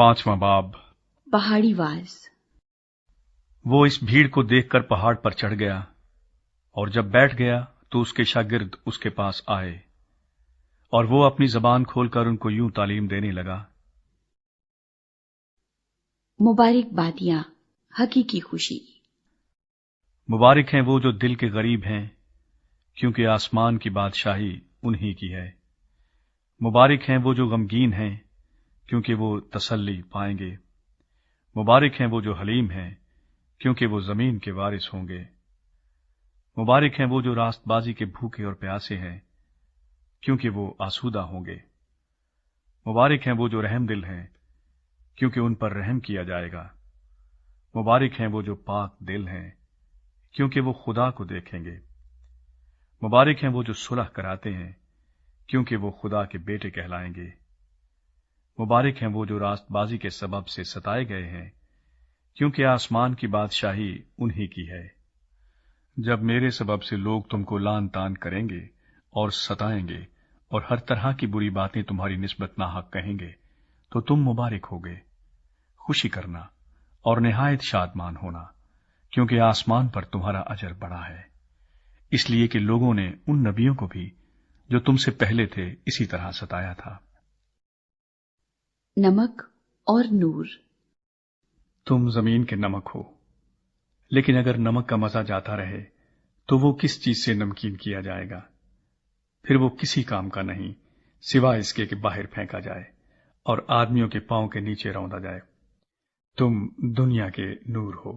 5वां बाब। पहाड़ी वाज। वो इस भीड़ को देखकर पहाड़ पर चढ़ गया, और जब बैठ गया तो उसके शागिर्द उसके पास आए, और वो अपनी जबान खोलकर उनको यूं तालीम देने लगा। मुबारकबादियां, हकीकी खुशी। मुबारक हैं वो जो दिल के गरीब हैं, क्योंकि आसमान की बादशाही उन्हीं की है। मुबारक हैं वो जो गमगीन हैं, क्योंकि वो तसल्ली पाएंगे। मुबारक हैं वो जो हलीम हैं, क्योंकि वो जमीन के वारिस होंगे। मुबारक हैं वो जो रास्तबाजी के भूखे और प्यासे हैं, क्योंकि वो आसूदा होंगे। मुबारक हैं वो जो रहमदिल हैं, क्योंकि उन पर रहम किया जाएगा। मुबारक हैं वो जो पाक दिल हैं, क्योंकि वो खुदा को देखेंगे। मुबारक हैं वो जो सुलह कराते हैं, क्योंकि वो खुदा के बेटे कहलाएंगे। मुबारक हैं वो जो रास्तबाजी के सबब से सताए गए हैं, क्योंकि आसमान की बादशाही उन्हीं की है। जब मेरे सबब से लोग तुमको लान तान करेंगे और सताएंगे और हर तरह की बुरी बातें तुम्हारी निस्बत नाहक कहेंगे, तो तुम मुबारक होगे। खुशी करना और निहायत शादमान होना, क्योंकि आसमान पर तुम्हारा अजर बड़ा है, इसलिए कि लोगों ने उन नबियों को भी जो तुमसे पहले थे इसी तरह सताया था। नमक और नूर। तुम जमीन के नमक हो, लेकिन अगर नमक का मजा जाता रहे तो वो किस चीज से नमकीन किया जाएगा? फिर वो किसी काम का नहीं, सिवाय इसके कि बाहर फेंका जाए और आदमियों के पांव के नीचे रौंदा जाए। तुम दुनिया के नूर हो।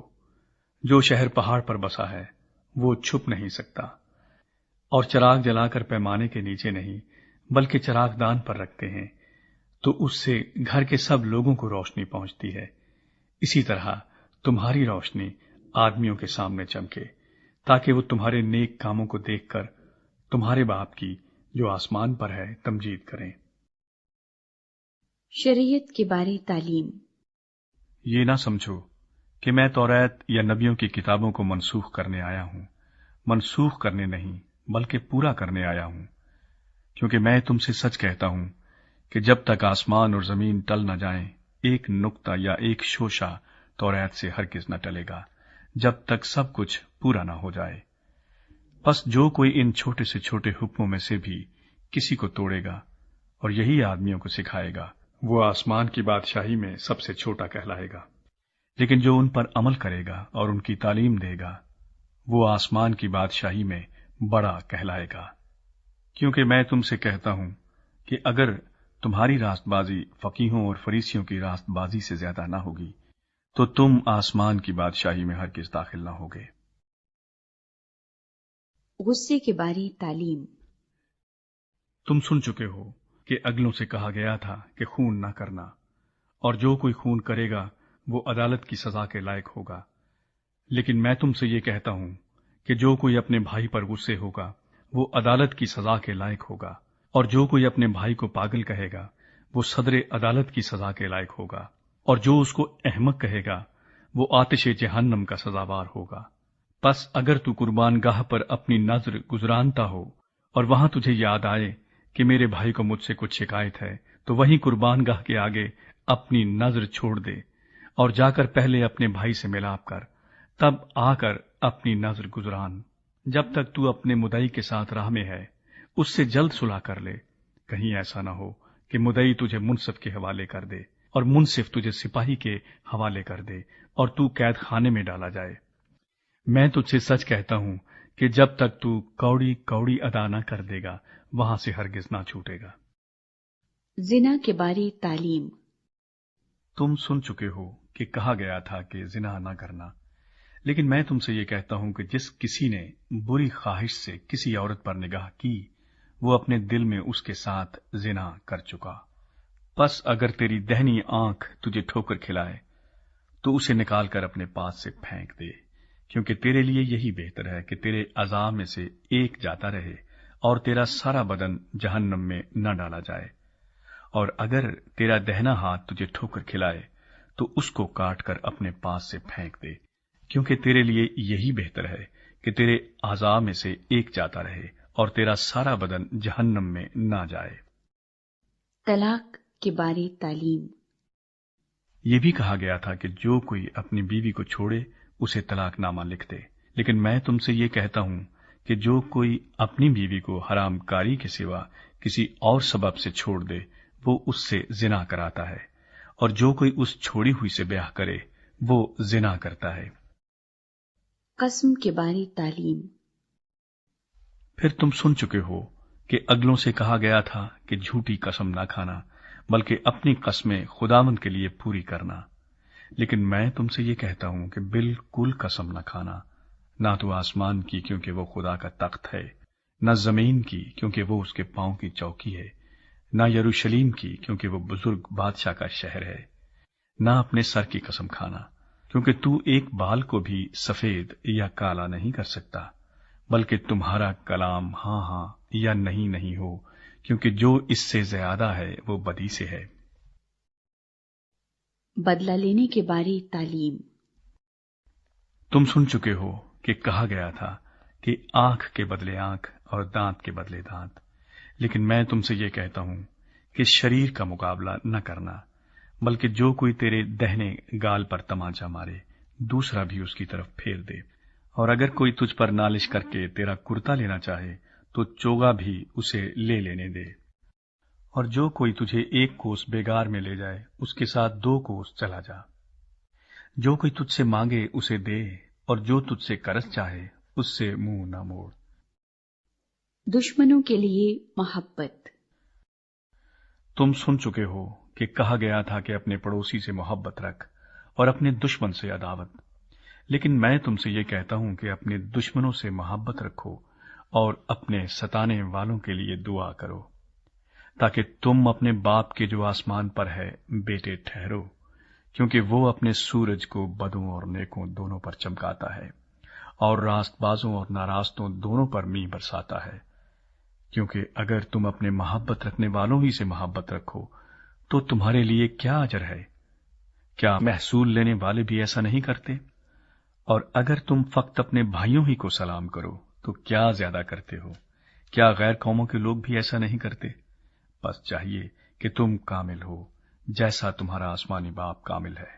जो शहर पहाड़ पर बसा है वो छुप नहीं सकता, और चराग जलाकर पैमाने के नीचे नहीं बल्कि चरागदान पर रखते हैं, तो उससे घर के सब लोगों को रोशनी पहुंचती है। इसी तरह तुम्हारी रोशनी आदमियों के सामने चमके, ताकि वो तुम्हारे नेक कामों को देखकर तुम्हारे बाप की जो आसमान पर है तमजीद करें। शरीयत के बारे तालीम। ये ना समझो कि मैं तौरात या नबियों की किताबों को मनसूख करने आया हूं। मनसूख करने नहीं बल्कि पूरा करने आया हूं, क्योंकि मैं तुमसे सच कहता हूं कि जब तक आसमान और जमीन टल न जाएं, एक नुक्ता या एक शोशा तौरात से हरगिज न टलेगा, जब तक सब कुछ पूरा न हो जाए। बस जो कोई इन छोटे से छोटे हुक्मों में से भी किसी को तोड़ेगा और यही आदमियों को सिखाएगा, वो आसमान की बादशाही में सबसे छोटा कहलाएगा। लेकिन जो उन पर अमल करेगा और उनकी तालीम देगा, वो आसमान की बादशाही में बड़ा कहलाएगा। क्योंकि मैं तुमसे कहता हूं कि अगर तुम्हारी रास्तबाजी फकीहों और फरीसियों की रास्तबाजी से ज्यादा ना होगी, तो तुम आसमान की बादशाही में हरगिज दाखिल ना होगे। गुस्से के बारे तालीम। तुम सुन चुके हो कि अगलों से कहा गया था कि खून ना करना, और जो कोई खून करेगा वो अदालत की सजा के लायक होगा। लेकिन मैं तुमसे ये कहता हूं कि जो कोई अपने भाई पर गुस्से होगा वो अदालत की सजा के लायक होगा, और जो कोई अपने भाई को पागल कहेगा वो सदरे अदालत की सजा के लायक होगा, और जो उसको अहमक कहेगा वो आतिशे जहन्नम का सजावार होगा। बस अगर तू कुर्बान गाह पर अपनी नजर गुजरानता हो और वहां तुझे याद आए कि मेरे भाई को मुझसे कुछ शिकायत है, तो वहीं कुर्बान गाह के आगे अपनी नजर छोड़ दे और जाकर पहले अपने भाई से मिलाप कर, तब आकर अपनी नजर गुजरान। जब तक तू अपने मुदई के साथ राह में है उससे जल्द सुलह कर ले। कहीं ऐसा न हो कि मुदई तुझे मुनसिफ के हवाले कर दे और मुनसिफ तुझे सिपाही के हवाले कर दे और तू कैद खाने में डाला जाए। मैं तुझसे सच कहता हूं कि जब तक तू कौड़ी कौड़ी अदा न कर देगा, वहां से हरगिज ना छूटेगा। जिना के बारे तालीम। तुम सुन चुके हो कि कहा गया था कि जिना ना करना, लेकिन मैं तुमसे ये कहता हूं कि जिस किसी ने बुरी ख्वाहिश से किसी औरत पर निगाह की, वो अपने दिल में उसके साथ जिना कर चुका। बस अगर तेरी दहनी आंख तुझे ठोकर खिलाए तो उसे निकालकर अपने पास से फेंक दे, क्योंकि तेरे लिए यही बेहतर है कि तेरे अज़ा में से एक जाता रहे और तेरा सारा बदन जहन्नम में न डाला जाए। और अगर तेरा दहना हाथ तुझे ठोकर खिलाए तो उसको काट कर अपने पास से फेंक दे, क्योंकि तेरे लिए यही बेहतर है कि तेरे अज़ा में से एक जाता रहे और तेरा सारा बदन जहन्नम में ना जाए। तलाक के बारे तालीम। یہ بھی کہا گیا تھا کہ جو کوئی اپنی بیوی کو چھوڑے اسے طلاق نامہ لکھ دے، لیکن میں تم سے یہ کہتا ہوں کہ جو کوئی اپنی بیوی کو حرام کاری کے سوا کسی اور سبب سے چھوڑ دے وہ اس سے زنا کراتا ہے، اور جو کوئی اس چھوڑی ہوئی سے بیاہ کرے وہ زنا کرتا ہے۔ قسم کے بارے تعلیم۔ پھر تم سن چکے ہو کہ اگلوں سے کہا گیا تھا کہ جھوٹی قسم نہ کھانا، بلکہ اپنی قسمیں خداوند کے لیے پوری کرنا۔ لیکن میں تم سے یہ کہتا ہوں کہ بالکل قسم نہ کھانا، نہ تو آسمان کی کیونکہ وہ خدا کا تخت ہے، نہ زمین کی کیونکہ وہ اس کے پاؤں کی چوکی ہے، نہ یروشلیم کی کیونکہ وہ بزرگ بادشاہ کا شہر ہے، نہ اپنے سر کی قسم کھانا، کیونکہ تو ایک بال کو بھی سفید یا کالا نہیں کر سکتا، بلکہ تمہارا کلام ہاں ہاں یا نہیں نہیں ہو، کیونکہ جو اس سے زیادہ ہے وہ بدی سے ہے۔ بدلہ لینے کے بارے تعلیم۔ تم سن چکے ہو کہ کہا گیا تھا کہ آنکھ کے بدلے آنکھ اور دانت کے بدلے دانت، لیکن میں تم سے یہ کہتا ہوں کہ شریر کا مقابلہ نہ کرنا، بلکہ جو کوئی تیرے دہنے گال پر تمانچہ مارے دوسرا بھی اس کی طرف پھیر دے، اور اگر کوئی تجھ پر نالش کر کے تیرا کرتا لینا چاہے تو چوگا بھی اسے لے لینے دے، اور جو کوئی تجھے ایک کوس بیگار میں لے جائے اس کے ساتھ 2 کوس چلا جا۔ جو کوئی تجھ سے مانگے اسے دے، اور جو تجھ سے قرض چاہے اس سے منہ نہ موڑ۔ دشمنوں کے لیے محبت۔ تم سن چکے ہو کہ کہا گیا تھا کہ اپنے پڑوسی سے محبت رکھ اور اپنے دشمن سے عداوت، لیکن میں تم سے یہ کہتا ہوں کہ اپنے دشمنوں سے محبت رکھو اور اپنے ستانے والوں کے لیے دعا کرو، تاکہ تم اپنے باپ کے جو آسمان پر ہے بیٹے ٹھہرو، کیونکہ وہ اپنے سورج کو بدوں اور نیکوں دونوں پر چمکاتا ہے، اور راست بازوں اور ناراستوں دونوں پر می برساتا ہے۔ کیونکہ اگر تم اپنے محبت رکھنے والوں ہی سے محبت رکھو تو تمہارے لیے کیا اجر ہے؟ کیا محصول لینے والے بھی ایسا نہیں کرتے؟ اور اگر تم فقط اپنے بھائیوں ہی کو سلام کرو تو کیا زیادہ کرتے ہو؟ کیا غیر قوموں کے لوگ بھی ایسا نہیں کرتے؟ بس چاہیے کہ تم کامل ہو جیسا تمہارا آسمانی باپ کامل ہے۔